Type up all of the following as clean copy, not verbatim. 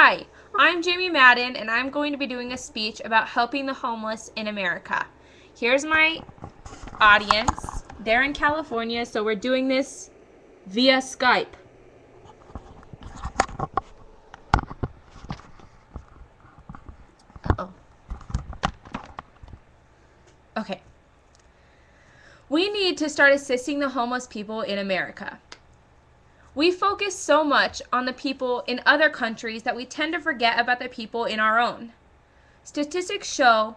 Hi, I'm jmemadden, and I'm going to be doing a speech about helping the homeless in America. Here's my audience. They're in California, so we're doing this via Skype. Uh-oh. Okay. We need to start assisting the homeless people in America. We focus so much on the people in other countries that we tend to forget about the people in our own. Statistics show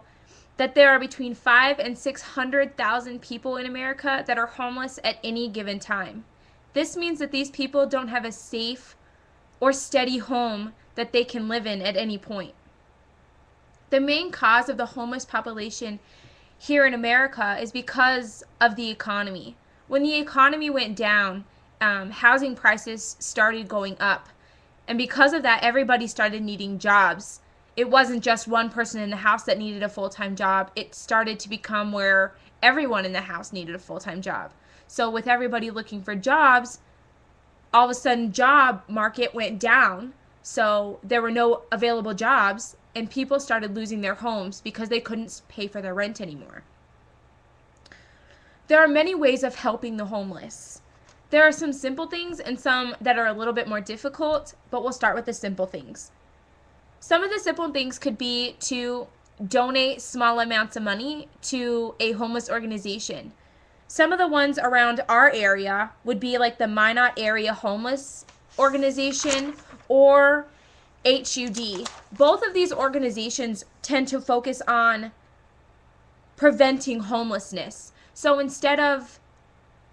that there are between 5 and 600,000 people in America that are homeless at any given time. This means that these people don't have a safe or steady home that they can live in at any point. The main cause of the homeless population here in America is because of the economy. When the economy went down, housing prices started going up. And because of that, everybody started needing jobs. It wasn't just one person in the house that needed a full-time job. It started to become where everyone in the house needed a full-time job. So with everybody looking for jobs, all of a sudden job market went down. So there were no available jobs, and people started losing their homes because they couldn't pay for their rent anymore. There are many ways of helping the homeless. There are some simple things and some that are a little bit more difficult, but we'll start with the simple things. Some of the simple things could be to donate small amounts of money to a homeless organization. Some of the ones around our area would be like the Minot Area Homeless Organization or HUD. Both of these organizations tend to focus on preventing homelessness. So instead of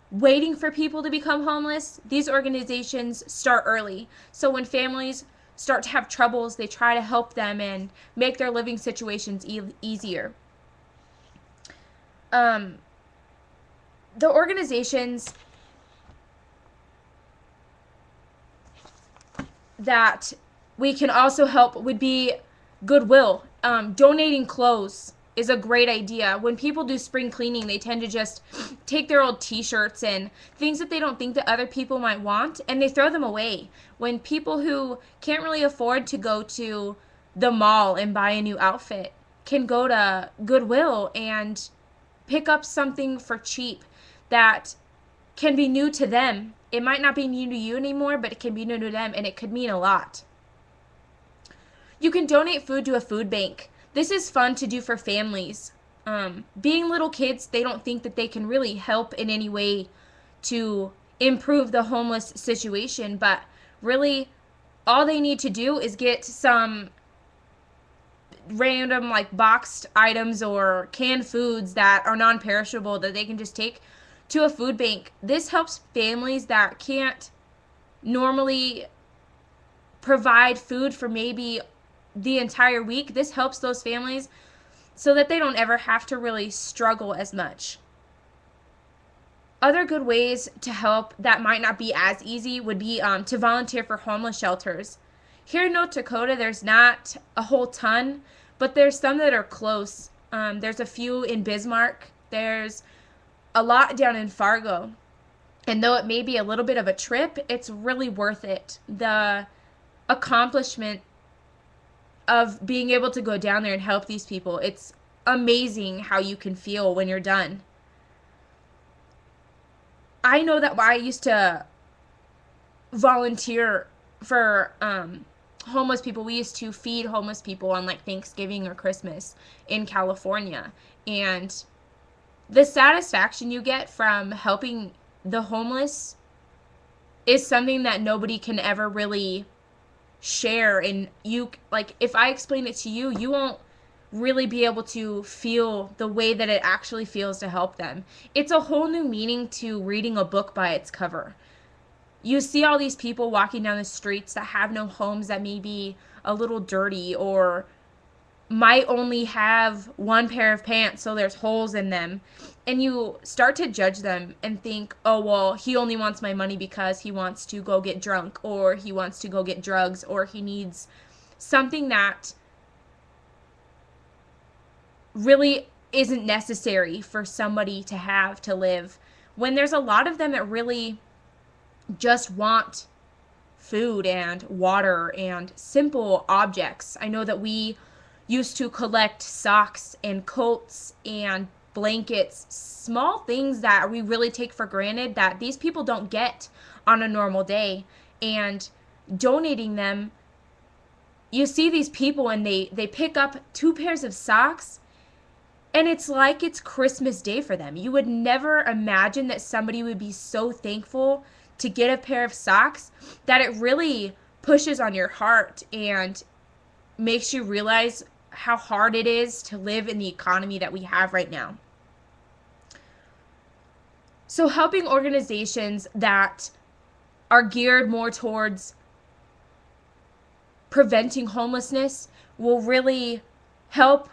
waiting for people to become homeless, these organizations start early. So when families start to have troubles, they try to help them and make their living situations easier. The organizations that we can also help would be Goodwill. Donating clothes is a great idea. When people do spring cleaning, they tend to just take their old t-shirts and things that they don't think that other people might want, and they throw them away. When people who can't really afford to go to the mall and buy a new outfit can go to Goodwill and pick up something for cheap that can be new to them. It might not be new to you anymore, but it can be new to them, and it could mean a lot. You can donate food to a food bank. This is fun to do for families. Being little kids, they don't think that they can really help in any way to improve the homeless situation, but really all they need to do is get some random like boxed items or canned foods that are non-perishable that they can just take to a food bank. This helps families that can't normally provide food for maybe the entire week. This helps those families so that they don't ever have to really struggle as much. Other good ways to help that might not be as easy would be to volunteer for homeless shelters. Here in North Dakota, there's not a whole ton, but there's some that are close. There's a few in Bismarck. There's a lot down in Fargo. And though it may be a little bit of a trip, it's really worth it. The accomplishment of being able to go down there and help these people, it's amazing how you can feel when you're done. I know that I used to volunteer for homeless people. We used to feed homeless people on like Thanksgiving or Christmas in California, and the satisfaction you get from helping the homeless is something that nobody can ever really share. And you, like, if I explain it to you, you won't really be able to feel the way that it actually feels to help them. It's a whole new meaning to reading a book by its cover. You see all these people walking down the streets that have no homes, that may be a little dirty or might only have one pair of pants so there's holes in them, and you start to judge them and think, oh well, he only wants my money because he wants to go get drunk, or he wants to go get drugs, or he needs something that really isn't necessary for somebody to have to live, when there's a lot of them that really just want food and water and simple objects. I know that we used to collect socks and coats and blankets, small things that we really take for granted that these people don't get on a normal day. And donating them, you see these people and they pick up 2 pairs of socks, and it's like it's Christmas Day for them. You would never imagine that somebody would be so thankful to get a pair of socks, that it really pushes on your heart and makes you realize how hard it is to live in the economy that we have right now. So helping organizations that are geared more towards preventing homelessness will really help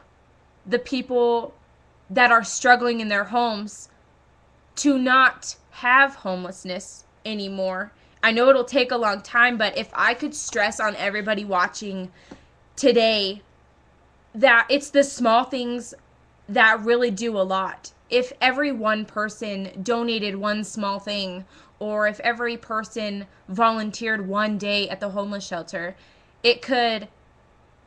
the people that are struggling in their homes to not have homelessness anymore. I know it'll take a long time, but if I could stress on everybody watching today that it's the small things that really do a lot. If every one person donated one small thing, or if every person volunteered one day at the homeless shelter, it could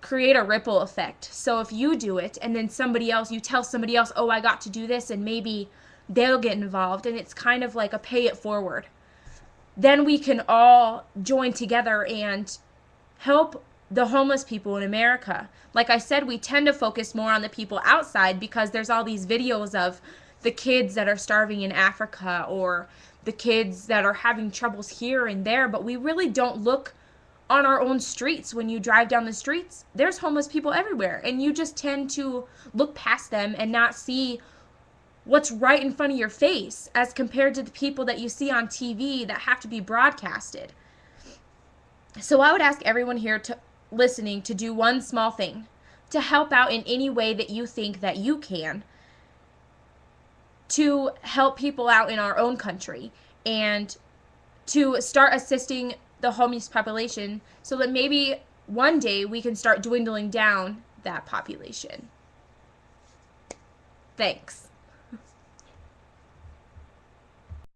create a ripple effect. So if you do it and then somebody else, you tell somebody else, oh, I got to do this, and maybe they'll get involved, and it's kind of like a pay it forward. Then we can all join together and help the homeless people in America. Like I said, we tend to focus more on the people outside because there's all these videos of the kids that are starving in Africa or the kids that are having troubles here and there, but we really don't look on our own streets. When you drive down the streets, there's homeless people everywhere, and you just tend to look past them and not see what's right in front of your face as compared to the people that you see on TV that have to be broadcasted. So I would ask everyone here to listening to do one small thing to help out in any way that you think that you can to help people out in our own country and to start assisting the homeless population so that maybe one day we can start dwindling down that population. Thanks.